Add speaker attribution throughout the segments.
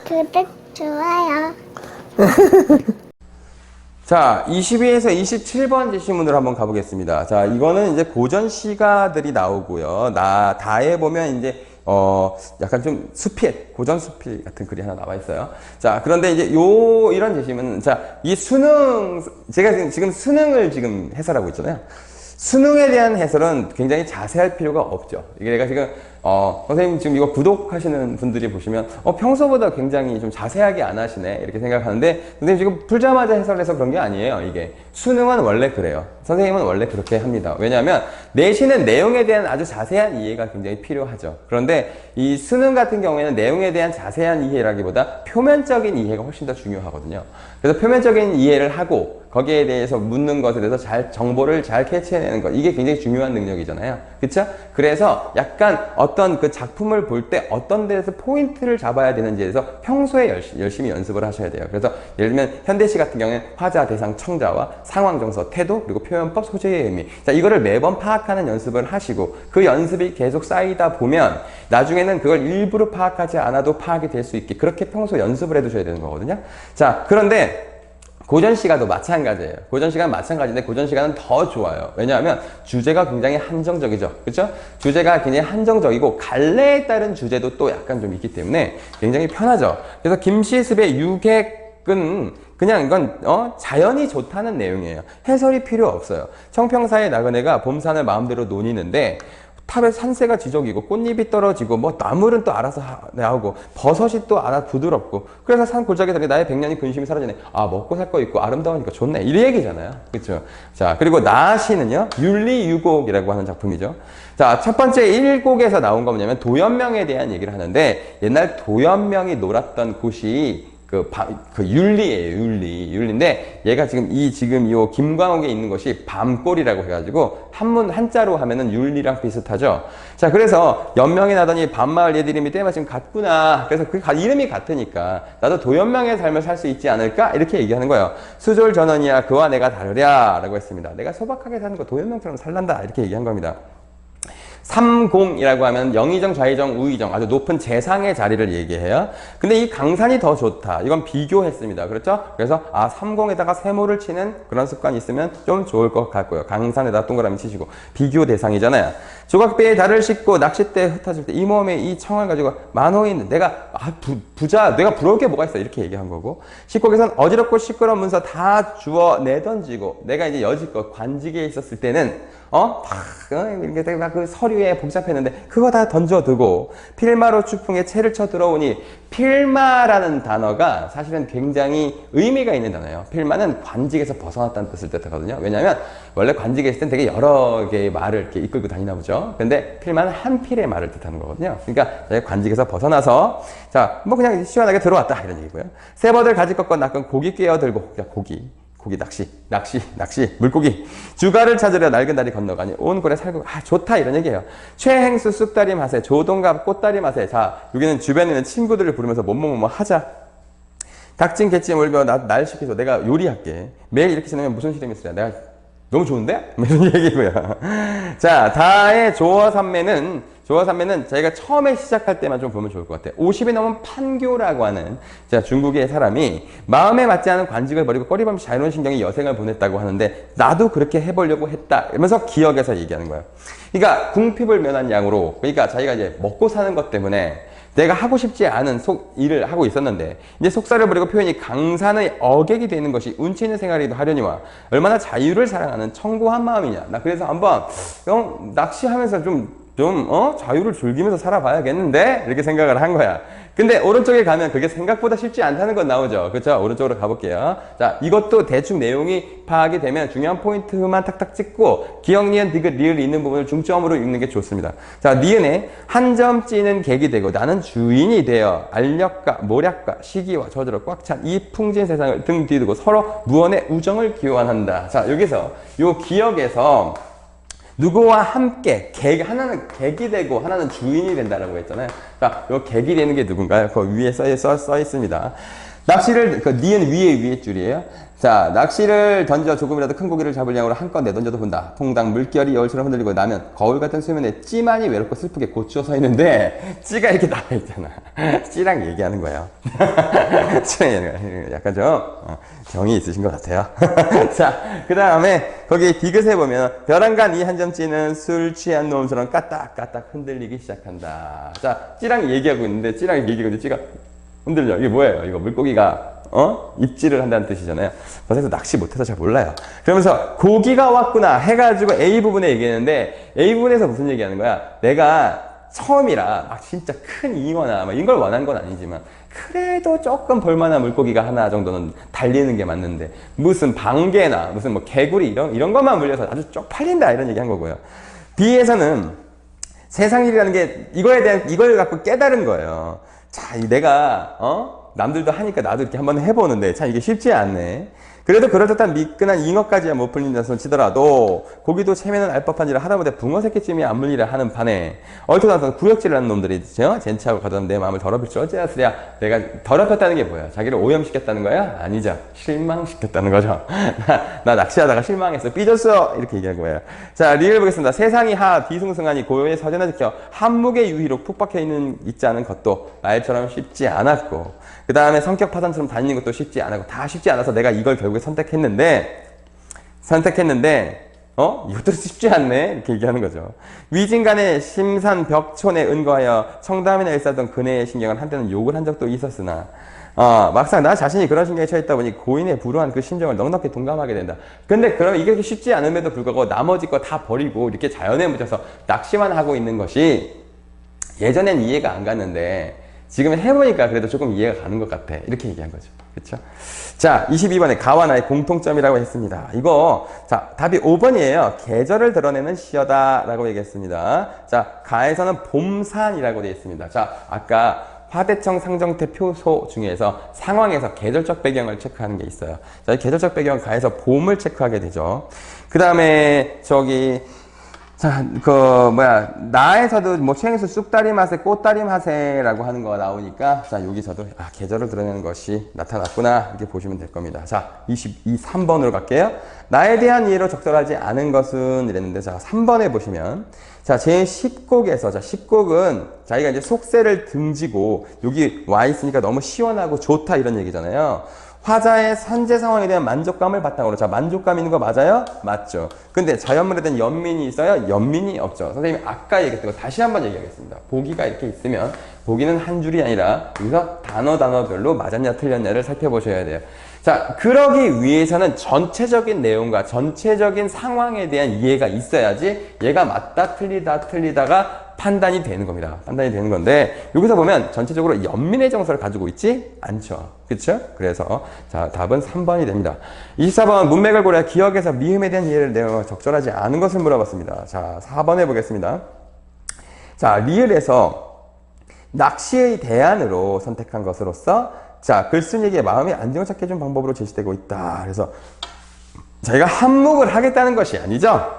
Speaker 1: 구독, 좋아요.
Speaker 2: 자, 22에서 27번 지시문으로 한번 가보겠습니다. 자, 이거는 이제 고전 시가들이 나오고요. 다에 보면 이제, 약간 좀 수필, 고전 수필 같은 글이 하나 나와 있어요. 자, 그런데 이제 이런 지시문은, 자, 이 수능, 제가 지금 수능을 지금 해설하고 있잖아요. 수능에 대한 해설은 굉장히 자세할 필요가 없죠. 이게 내가 지금 선생님 지금 이거 구독하시는 분들이 보시면 평소보다 굉장히 좀 자세하게 안 하시네 이렇게 생각하는데, 선생님 지금 풀자마자 해설해서 그런 게 아니에요. 이게 수능은 원래 그래요. 선생님은 원래 그렇게 합니다. 왜냐하면 내신은 내용에 대한 아주 자세한 이해가 굉장히 필요하죠. 그런데 이 수능 같은 경우에는 내용에 대한 자세한 이해라기보다 표면적인 이해가 훨씬 더 중요하거든요. 그래서 표면적인 이해를 하고 거기에 대해서 묻는 것에 대해서 정보를 잘 캐치해내는 것, 이게 굉장히 중요한 능력이잖아요. 그쵸? 그래서 약간 어떤 그 작품을 볼 때 어떤 데에서 포인트를 잡아야 되는지에 대해서 평소에 열심히 연습을 하셔야 돼요. 그래서 예를 들면 현대시 같은 경우에는 화자, 대상, 청자와 상황, 정서, 태도, 그리고 표현법, 소재의 의미. 자, 이거를 매번 파악하는 연습을 하시고 그 연습이 계속 쌓이다 보면 나중에는 그걸 일부러 파악하지 않아도 파악이 될 수 있게 그렇게 평소 연습을 해두셔야 되는 거거든요. 자, 그런데 고전 시가도 마찬가지예요. 고전 시간은 마찬가지인데 고전 시간은 더 좋아요. 왜냐하면 주제가 굉장히 한정적이죠. 그렇죠? 주제가 굉장히 한정적이고 갈래에 따른 주제도 또 약간 좀 있기 때문에 굉장히 편하죠. 그래서 김시습의 유객은 그냥 이건 자연이 좋다는 내용이에요. 해설이 필요 없어요. 청평사의 나그네가 봄산을 마음대로 노니는데 탑에 산새가 지저귀고 꽃잎이 떨어지고 뭐 나물은 또 알아서 나오고 버섯이 또 알아 부드럽고 그래서 산 골짜기 다리 나의 백년이 근심이 사라지네. 아, 먹고 살 거 있고 아름다우니까 좋네, 이 얘기잖아요. 그렇죠? 자, 그리고 나시는요 윤리유곡이라고 하는 작품이죠. 자, 첫 번째 1곡에서 나온 거 뭐냐면 도연명에 대한 얘기를 하는데, 옛날 도연명이 놀았던 곳이 그 윤리예요. 윤리인데 얘가 지금 이 김광옥에 있는 것이 밤골이라고 해가지고 한자로 하면은 윤리랑 비슷하죠. 자, 그래서 연명이 나더니 밤마을 옛 이름이 때마침 같구나. 그래서 그 이름이 같으니까 나도 도연명의 삶을 살 수 있지 않을까 이렇게 얘기하는 거예요. 수졸 전원이야 그와 내가 다르랴라고 했습니다. 내가 소박하게 사는 거 도연명처럼 살란다 이렇게 얘기한 겁니다. 삼공이라고 하면 영의정, 좌의정, 우의정, 아주 높은 재상의 자리를 얘기해요. 근데 이 강산이 더 좋다. 이건 비교했습니다. 그렇죠? 그래서 삼공에다가 세모를 치는 그런 습관이 있으면 좀 좋을 것 같고요. 강산에다 동그라미 치시고 비교 대상이잖아요. 조각배에 달을 싣고 낚싯대에 흩어질 때 이 몸에 이 청을 가지고 만호인 내가 부자 내가 부러울 게 뭐가 있어 이렇게 얘기한 거고, 식곡에서는 어지럽고 시끄러운 문서 다 주워 내던지고 내가 이제 여지껏 관직에 있었을 때는 이렇게 막 그 서류에 복잡했는데 그거 다 던져두고 필마로 추풍에 채를 쳐 들어오니, 필마라는 단어가 사실은 굉장히 의미가 있는 단어예요. 필마는 관직에서 벗어났다는 뜻을 뜻하거든요. 왜냐하면 원래 관직에 있을 땐 되게 여러 개의 말을 이렇게 이끌고 다니나 보죠. 근데 필마는 한 필의 말을 뜻하는 거거든요. 그러니까 관직에서 벗어나서 자, 뭐 그냥 시원하게 들어왔다 이런 얘기고요. 새버들 가지 꺾어 낚은 고기 꿰어들고, 고기 낚시, 물고기. 주가를 찾으려 낡은 다리 건너가니 온 고래 살고, 좋다, 이런 얘기예요. 최행수 쑥다리 맛에, 조동갑 꽃다리 맛에. 자, 여기는 주변에 있는 친구들을 부르면서 뭐뭐뭐 하자. 닭찜, 개찜, 올벼, 날 시켜서 내가 요리할게. 매일 이렇게 지내면 무슨 시름이 있으랴. 내가 너무 좋은데? 이런 얘기고요. 자, 다의 조어산매는 저희가 처음에 시작할 때만 좀 보면 좋을 것 같아요. 50이 넘은 판교라고 하는 중국의 사람이 마음에 맞지 않은 관직을 버리고 꺼리범 자유로운 신경이 여생을 보냈다고 하는데, 나도 그렇게 해보려고 했다 이러면서 기억에서 얘기하는 거예요. 그러니까 궁핍을 면한 양으로, 그러니까 자기가 이제 먹고 사는 것 때문에 내가 하고 싶지 않은 일을 하고 있었는데 이제 속살을 버리고 표현이 강산의 어객이 되는 것이 운치 있는 생활이도 하려니와 얼마나 자유를 사랑하는 청고한 마음이냐. 나 그래서 한번 낚시하면서 자유를 즐기면서 살아봐야겠는데? 이렇게 생각을 한 거야. 근데 오른쪽에 가면 그게 생각보다 쉽지 않다는 건 나오죠. 그렇죠? 오른쪽으로 가볼게요. 자, 이것도 대충 내용이 파악이 되면 중요한 포인트만 탁탁 찍고 기억, 니은, 디귿, 리을 있는 부분을 중점으로 읽는 게 좋습니다. 자, 니은에 한 점 찌는 객이 되고 나는 주인이 되어 알력과 모략과 시기와 저주로 꽉 찬 이 풍진 세상을 등 뒤두고 서로 무언의 우정을 기원한다. 자, 여기서 요 기억에서 누구와 함께, 하나는 객이 되고 하나는 주인이 된다라고 했잖아요. 자, 요 객이 되는 게 누군가요? 그 위에 써 있습니다. 낚시를, 그, 니은 위에 줄이에요. 자, 낚시를 던져 조금이라도 큰 고기를 잡을 양으로 한껏 내던져도 본다. 통당 물결이 여울처럼 흔들리고 나면 거울 같은 수면에 찌만이 외롭고 슬프게 고추어 서 있는데, 찌가 이렇게 나와 있잖아. 찌랑 얘기하는 거예요. 찌랑 얘기하는 거예요. 약간 좀, 정이 있으신 것 같아요. 자, 그 다음에, 거기 디귿에 보면, 벼랑간 이 한 점 찌는 술 취한 놈처럼 까딱까딱 흔들리기 시작한다. 자, 찌랑 얘기하고 있는데, 찌랑 얘기하고 있는데, 찌가 흔들려. 이게 뭐예요? 이거 물고기가 입질을 한다는 뜻이잖아요. 벌써 낚시 못해서 잘 몰라요. 그러면서 고기가 왔구나 해가지고 A 부분에 얘기했는데 A 부분에서 무슨 얘기하는 거야? 내가 처음이라 막 진짜 큰 잉어나 막 이런 걸 원한 건 아니지만 그래도 조금 볼만한 물고기가 하나 정도는 달리는 게 맞는데 무슨 방개나 무슨 뭐 개구리 이런 것만 물려서 아주 쪽팔린다 이런 얘기 한 거고요. B에서는 세상일이라는 게 이걸 갖고 깨달은 거예요. 자, 내가 남들도 하니까 나도 이렇게 한번 해보는데 참 이게 쉽지 않네. 그래도 그럴듯한 미끈한 잉어까지야 못 풀린다 손 치더라도 고기도 체면은 알 법한지라 하다못해 붕어 새끼쯤이 안 물리라 하는 판에 얼토당토 구역질을 하는 놈들이 있죠. 젠치하고 가져다 내 마음을 더럽힐 줄 어찌하으랴. 내가 더럽혔다는 게 뭐야? 자기를 오염시켰다는 거야? 아니죠. 실망시켰다는 거죠. 나 낚시하다가 실망했어. 삐졌어. 이렇게 얘기한 거예요. 자, 리을 보겠습니다. 세상이 하 비숭숭하니 고요의 서전을 지켜 한묵의 유희로 푹 박혀 있지 않은 것도 말처럼 쉽지 않았고 그 다음에 성격 파산처럼 다니는 것도 쉽지 않았고 다 쉽지 않아서 내가 이걸 결국에 선택했는데 이것도 쉽지 않네 이렇게 얘기하는 거죠. 위진간의 심산벽촌에 은거하여 청담이나 일사던 그네의 신경을 한때는 욕을 한 적도 있었으나 막상 나 자신이 그런 신경에 처했다 보니 고인의 불우한 그 심정을 넉넉히 동감하게 된다. 근데 그러면 이게 쉽지 않음에도 불구하고 나머지 거 다 버리고 이렇게 자연에 묻혀서 낚시만 하고 있는 것이 예전엔 이해가 안 갔는데 지금 해보니까 그래도 조금 이해가 가는 것 같아. 이렇게 얘기한 거죠. 그렇죠? 자, 22번에 가와 나의 공통점이라고 했습니다. 이거, 자, 답이 5번이에요. 계절을 드러내는 시어다 라고 얘기했습니다. 자, 가에서는 봄산이라고 되어 있습니다. 자, 아까 화대청 상정태 표소 중에서 상황에서 계절적 배경을 체크하는 게 있어요. 자, 이 계절적 배경 가에서 봄을 체크하게 되죠. 그 다음에 자, 나에서도 최행수 쑥다리 맛에 꽃다리 맛에라고 하는 거가 나오니까, 자, 여기서도, 계절을 드러내는 것이 나타났구나, 이렇게 보시면 될 겁니다. 자, 3번으로 갈게요. 나에 대한 이해로 적절하지 않은 것은 이랬는데, 자, 3번에 보시면, 자, 제 10곡에서, 자, 10곡은 자기가 이제 속세를 등지고, 여기 와 있으니까 너무 시원하고 좋다, 이런 얘기잖아요. 화자의 선제 상황에 대한 만족감을 바탕으로. 자, 만족감 있는 거 맞아요? 맞죠. 근데 자연물에 대한 연민이 있어요? 연민이 없죠. 선생님이 아까 얘기했던 거 다시 한번 얘기하겠습니다. 보기가 이렇게 있으면 보기는 한 줄이 아니라 여기서 단어별로 맞았냐 틀렸냐를 살펴보셔야 돼요. 자, 그러기 위해서는 전체적인 내용과 전체적인 상황에 대한 이해가 있어야지 얘가 맞다 틀리다가 판단이 되는 겁니다. 판단이 되는 건데 여기서 보면 전체적으로 연민의 정서를 가지고 있지 않죠. 그렇죠? 그래서 자, 답은 3번이 됩니다. 24번 문맥을 고려 기억에서 미음에 대한 이해를 내어 적절하지 않은 것을 물어봤습니다. 자, 4번 해보겠습니다. 자, 리을에서 낚시의 대안으로 선택한 것으로서 자, 글쓴이에게 마음의 안정을 찾게 해준 방법으로 제시되고 있다. 그래서 자기가 한묵을 하겠다는 것이 아니죠.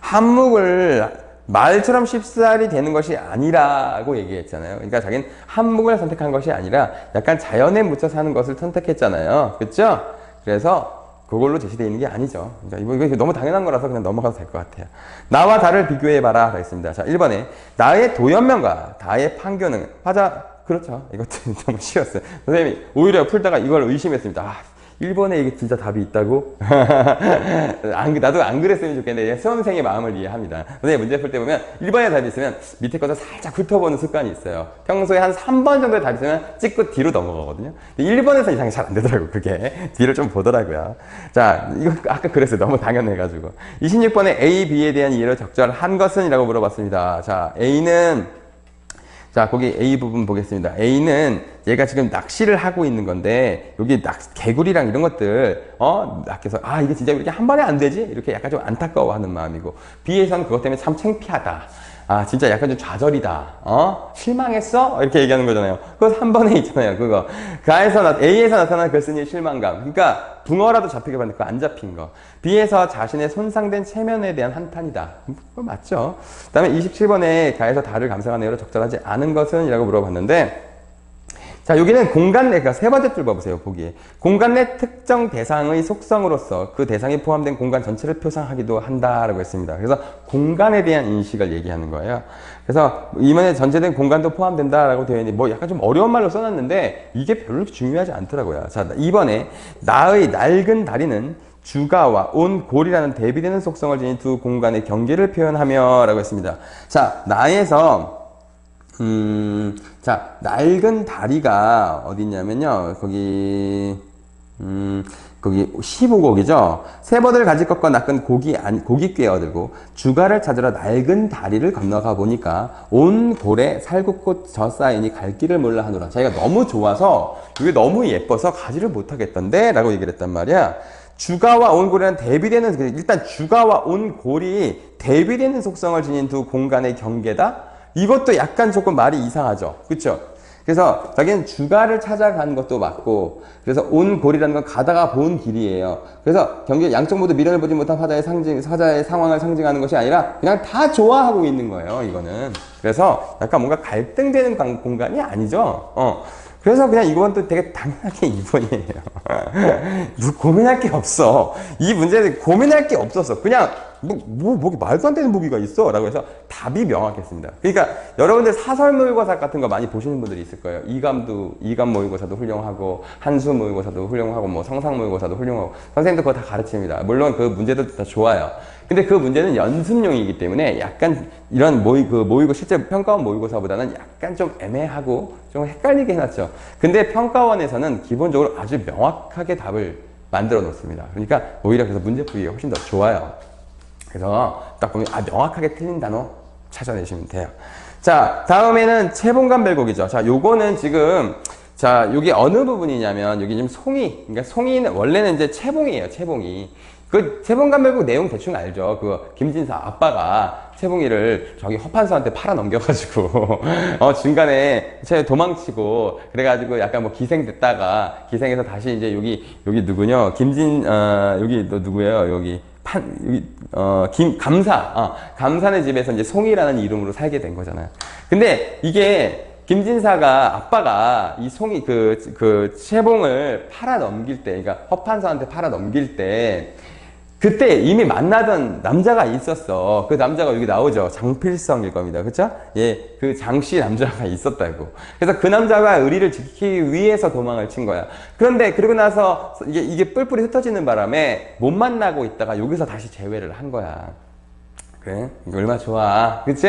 Speaker 2: 한묵을 말처럼 쉽사리 되는 것이 아니라고 얘기했잖아요. 그러니까 자기는 한묵을 선택한 것이 아니라 약간 자연에 묻혀 사는 것을 선택했잖아요. 그렇죠? 그래서 그걸로 제시되어 있는 게 아니죠. 그러니까 이거 너무 당연한 거라서 그냥 넘어가도 될 것 같아요. 나와 다를 비교해봐라. 했습니다. 자, 1번에 나의 도연명과 다의 판교는 화자 그렇죠. 이것도 너무 쉬웠어요. 선생님이 오히려 풀다가 이걸 의심했습니다. 1번에 이게 진짜 답이 있다고? 나도 안 그랬으면 좋겠는데 수험생의 마음을 이해합니다. 선생님 문제 풀 때 보면 1번에 답이 있으면 밑에 것을 살짝 훑어보는 습관이 있어요. 평소에 한 3번 정도의 답이 있으면 찍고 뒤로 넘어가거든요. 근데 1번에서 이상이 잘 안 되더라고 그게. 뒤를 좀 보더라고요. 자, 이거 아까 그랬어요. 너무 당연해가지고. 26번에 A, B에 대한 이해를 적절한 것은? 이라고 물어봤습니다. 자, A는 자, 거기 A 부분 보겠습니다. A는 얘가 지금 낚시를 하고 있는 건데 여기 개구리랑 이런 것들 낚여서 이게 진짜 이렇게 한 번에 안 되지? 이렇게 약간 좀 안타까워하는 마음이고 B에서는 그것 때문에 참 창피하다. 진짜 약간 좀 좌절이다. 실망했어? 이렇게 얘기하는 거잖아요. 그거 3번에 있잖아요. 그거. A에서 나타난 글쓴이의 실망감. 그러니까 붕어라도 잡히게 봤는데 그거 안 잡힌 거. B에서 자신의 손상된 체면에 대한 한탄이다. 그거 맞죠. 그 다음에 27번에 가에서 다를 감상한 내용으로 적절하지 않은 것은? 이라고 물어봤는데 자, 여기는 공간 내, 그러니까 세 번째 줄 봐보세요, 보기에. 공간 내 특정 대상의 속성으로서 그 대상에 포함된 공간 전체를 표상하기도 한다라고 했습니다. 그래서 공간에 대한 인식을 얘기하는 거예요. 그래서 이면에 전체된 공간도 포함된다라고 되어 있는데, 뭐 약간 좀 어려운 말로 써놨는데, 이게 별로 중요하지 않더라고요. 자, 2번에 나의 낡은 다리는 주가와 온 골이라는 대비되는 속성을 지닌 두 공간의 경계를 표현하며 라고 했습니다. 자, 나에서 자, 낡은 다리가 어디 있냐면요. 거기 15곡이죠. 세버들 가지 꺾어 낚은 고기 꿰어들고 주가를 찾으러 낡은 다리를 건너가 보니까 온 골에 살구꽃 젖사이니 갈 길을 몰라 하노라. 자기가 너무 좋아서 이게 너무 예뻐서 가지를 못하겠던데 라고 얘기를 했단 말이야. 주가와 온 골이란 대비되는, 일단 주가와 온 골이 대비되는 속성을 지닌 두 공간의 경계다? 이것도 약간 조금 말이 이상하죠. 그쵸? 그래서 자기는 주가를 찾아간 것도 맞고, 그래서 온 골이라는 건 가다가 본 길이에요. 그래서 경계 양쪽 모두 미련을 보지 못한 사자의 상황을 상징하는 것이 아니라 그냥 다 좋아하고 있는 거예요, 이거는. 그래서 약간 뭔가 갈등되는 공간이 아니죠. 그래서 그냥 이건 또 되게 당연하게 2번이에요. 고민할 게 없어. 이 문제는 고민할 게 없었어. 그냥 뭐 말도 안 되는 보기가 있어 라고 해서 답이 명확했습니다. 그러니까 여러분들 사설 모의고사 같은 거 많이 보시는 분들이 있을 거예요. 이감 모의고사도 훌륭하고 한수 모의고사도 훌륭하고 뭐 성상 모의고사도 훌륭하고 선생님도 그거 다 가르칩니다. 물론 그 문제도 다 좋아요. 근데 그 문제는 연습용이기 때문에 약간 이런 모의고 실제 평가원 모의고사보다는 약간 좀 애매하고 좀 헷갈리게 해놨죠. 근데 평가원에서는 기본적으로 아주 명확하게 답을 만들어 놓습니다. 그러니까 오히려 그래서 문제풀이가 훨씬 더 좋아요. 그래서 딱 보면 명확하게 틀린 단어 찾아내시면 돼요. 자, 다음에는 채봉감 별곡이죠. 자, 요거는 지금 자, 여기 어느 부분이냐면 여기 지금 송이, 그러니까 송이는 원래는 이제 채봉이에요. 채봉이. 그 채봉감 별곡 내용 대충 알죠. 그 김진사 아빠가 채봉이를 저기 허판서한테 팔아 넘겨가지고 중간에 도망치고 그래가지고 약간 뭐 기생됐다가 기생해서 다시 이제 여기 누구냐 여기 너 누구예요? 여기 감사네 집에서 이제 송이라는 이름으로 살게 된 거잖아요. 근데 이게 김진사가 아빠가 이 송이 그 채봉을 팔아 넘길 때, 그러니까 허판서한테 팔아 넘길 때 그때 이미 만나던 남자가 있었어. 그 남자가 여기 나오죠. 장필성일 겁니다. 그쵸? 예, 그 장씨 남자가 있었다고. 그래서 그 남자가 의리를 지키기 위해서 도망을 친 거야. 그런데 그러고 나서 이게 뿔뿔이 흩어지는 바람에 못 만나고 있다가 여기서 다시 재회를 한 거야. 그래? 이거 얼마나 좋아. 그치?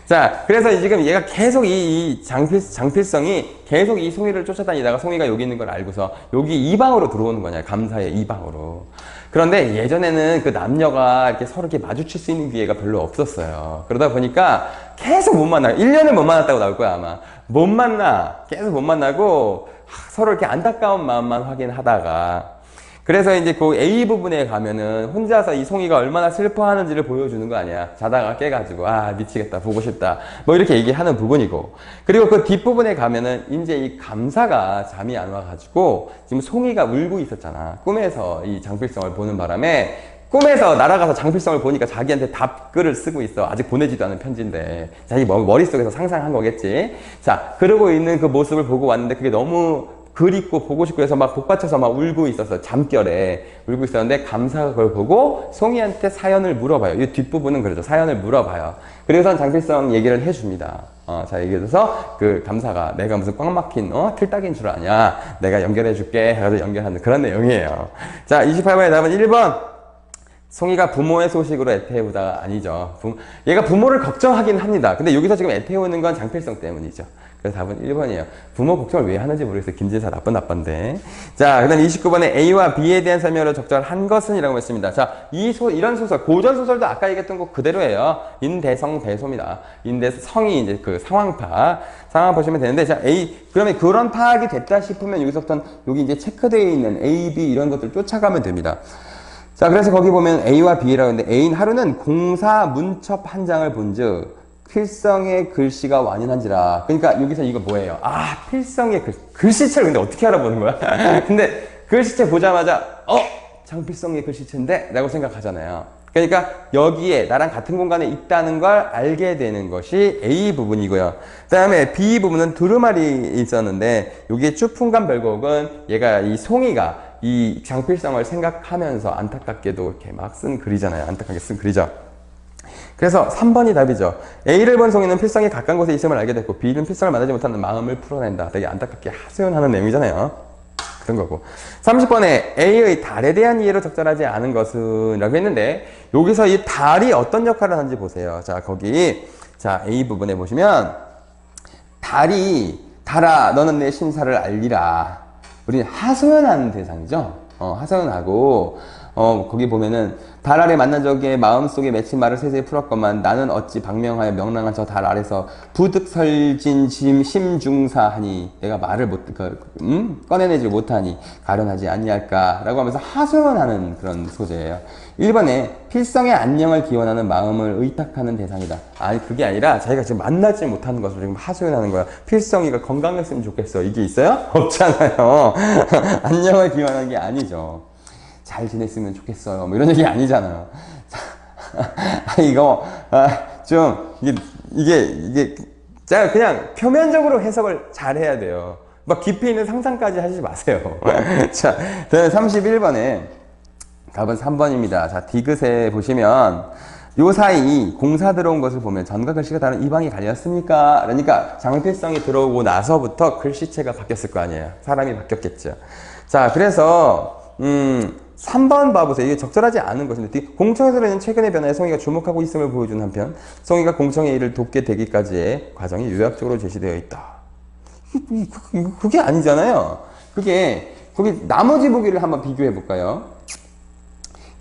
Speaker 2: 자, 그래서 지금 얘가 계속 이 장필성이 계속 이 송이를 쫓아다니다가 송이가 여기 있는 걸 알고서 여기 이방으로 들어오는 거냐. 감사의 이방으로. 그런데 예전에는 그 남녀가 이렇게 서로 이렇게 마주칠 수 있는 기회가 별로 없었어요. 그러다 보니까 계속 못 만나요. 1년을 못 만났다고 나올 거야, 아마. 못 만나. 계속 못 만나고 서로 이렇게 안타까운 마음만 확인하다가. 그래서 이제 그 A 부분에 가면은 혼자서 이 송이가 얼마나 슬퍼하는지를 보여주는 거 아니야. 자다가 깨가지고, 미치겠다, 보고 싶다. 뭐 이렇게 얘기하는 부분이고. 그리고 그 뒷부분에 가면은 이제 이 감사가 잠이 안 와가지고 지금 송이가 울고 있었잖아. 꿈에서 이 장필성을 보는 바람에 꿈에서 날아가서 장필성을 보니까 자기한테 답글을 쓰고 있어. 아직 보내지도 않은 편지인데. 자기 머릿속에서 상상한 거겠지. 자, 그러고 있는 그 모습을 보고 왔는데 그게 너무 그립고 보고 싶고 해서 막 복받쳐서 막 울고 있었어. 잠결에 울고 있었는데 감사가 그걸 보고 송이한테 사연을 물어봐요. 이 뒷부분은 그러죠. 사연을 물어봐요. 그래서 장필성 얘기를 해줍니다. 자, 얘기해줘서 그 감사가 내가 무슨 꽉 막힌 틀딱인 줄 아냐. 내가 연결해줄게. 해가지고 연결하는 그런 내용이에요. 자, 28번에 답은 1번. 송이가 부모의 소식으로 애태우다가 아니죠. 얘가 부모를 걱정하긴 합니다. 근데 여기서 지금 애태우는 건 장필성 때문이죠. 그래서 답은 1번이에요. 부모 걱정을 왜 하는지 모르겠어요. 김진사 나쁜데. 자, 그 다음 29번에 A와 B에 대한 설명으로 적절한 것은 이라고 했습니다. 자, 이런 소설, 고전 소설도 아까 얘기했던 거 그대로예요. 인대성 배소입니다. 인대성이 이제 그 상황 보시면 되는데, 자, 그러면 그런 파악이 됐다 싶으면 여기서부터는 여기 이제 체크되어 있는 A, B 이런 것들 쫓아가면 됩니다. 자, 그래서 거기 보면 A와 B라고 했는데, A는 하루는 공사 문첩 한 장을 본즉 필성의 글씨가 완연한지라. 그러니까 여기서 이거 뭐예요? 필성의 글씨체를 근데 어떻게 알아보는 거야? 근데 글씨체 보자마자 장필성의 글씨체인데? 라고 생각하잖아요. 그러니까 여기에 나랑 같은 공간에 있다는 걸 알게 되는 것이 A 부분이고요. 그 다음에 B 부분은 두루마리 있었는데 여기에 추풍감 별곡은 얘가 이 송이가 이 장필성을 생각하면서 안타깝게도 이렇게 막 쓴 글이잖아요. 안타깝게 쓴 글이죠. 그래서 3번이 답이죠. A를 본 송이는 필성이 가까운 곳에 있음을 알게 됐고 B는 필성을 만나지 못하는 마음을 풀어낸다. 되게 안타깝게 하소연하는 내용이잖아요. 그런 거고. 30번에 A의 달에 대한 이해로 적절하지 않은 것은 라고 했는데 여기서 이 달이 어떤 역할을 하는지 보세요. 자, 거기 자 A 부분에 보시면 달아 너는 내 심사를 알리라. 우리는 하소연하는 대상이죠. 하소연하고 거기 보면은 달 아래 만난 적에 마음속에 맺힌 말을 세세히 풀었건만 나는 어찌 방명하여 명랑한 저 달 아래서 부득설진 심중사하니 내가 말을 꺼내내지 못하니 가련하지 아니할까 라고 하면서 하소연하는 그런 소재예요. 1번에 필성의 안녕을 기원하는 마음을 의탁하는 대상이다. 아니 그게 아니라 자기가 지금 만나지 못하는 것을 지금 하소연하는 거야. 필성이가 건강했으면 좋겠어. 이게 있어요? 없잖아요. 안녕을 기원하는 게 아니죠. 잘 지냈으면 좋겠어요. 뭐 이런 얘기 아니잖아요. 이게 자 그냥 표면적으로 해석을 잘 해야 돼요. 막 깊이 있는 상상까지 하지 마세요. 자, 31번에 답은 3번입니다. 자, 디귿에 보시면 요 사이 공사 들어온 것을 보면 전과 글씨가 다른 이방이 갈렸습니까? 그러니까 장필성이 들어오고 나서부터 글씨체가 바뀌었을 거 아니에요. 사람이 바뀌었겠죠. 자, 그래서 3번 봐보세요. 이게 적절하지 않은 것인데 공청에서는 최근의 변화에 송이가 주목하고 있음을 보여준 한편 송이가 공청의 일을 돕게 되기까지의 과정이 요약적으로 제시되어 있다. 그게 아니잖아요. 거기 나머지 보기를 한번 비교해 볼까요?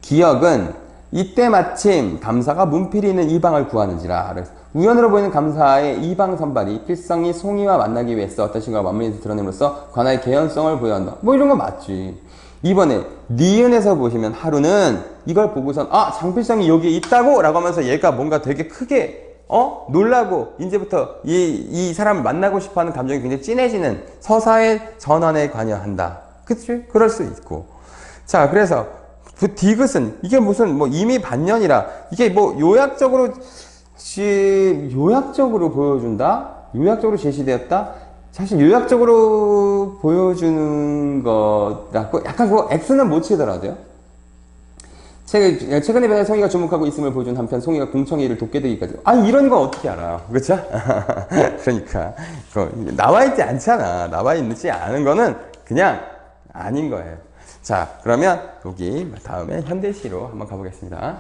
Speaker 2: 기억은 이때 마침 감사가 문필이 있는 이방을 구하는지라. 우연으로 보이는 감사의 이방 선발이 필성이 송이와 만나기 위해서 어떤 신과 만물에서 드러냄으로써 관하의 개연성을 보여한다. 뭐 이런 거 맞지. 이번에 니은에서 보시면 하루는 이걸 보고선 장필성이 여기 있다고 라고 하면서 얘가 뭔가 되게 크게 놀라고 이제부터 이 사람을 만나고 싶어하는 감정이 굉장히 진해지는 서사의 전환에 관여한다. 그치? 그럴 수 있고. 자, 그래서 그 디귿은 이게 무슨 뭐 이미 반년이라 이게 뭐 요약적으로 보여준다? 요약적으로 제시되었다? 사실 요약적으로 보여주는 거라고 약간 그거 X는 못 치더라도요. 최근에 변화에 송이가 주목하고 있음을 보여준 한편 송이가 공청의 일을 돕게 되기까지. 이런 건 어떻게 알아요? 그렇죠? 그러니까 나와 있지 않잖아. 나와 있지 않은 거는 그냥 아닌 거예요. 자, 그러면 여기 다음에 현대시로 한번 가보겠습니다.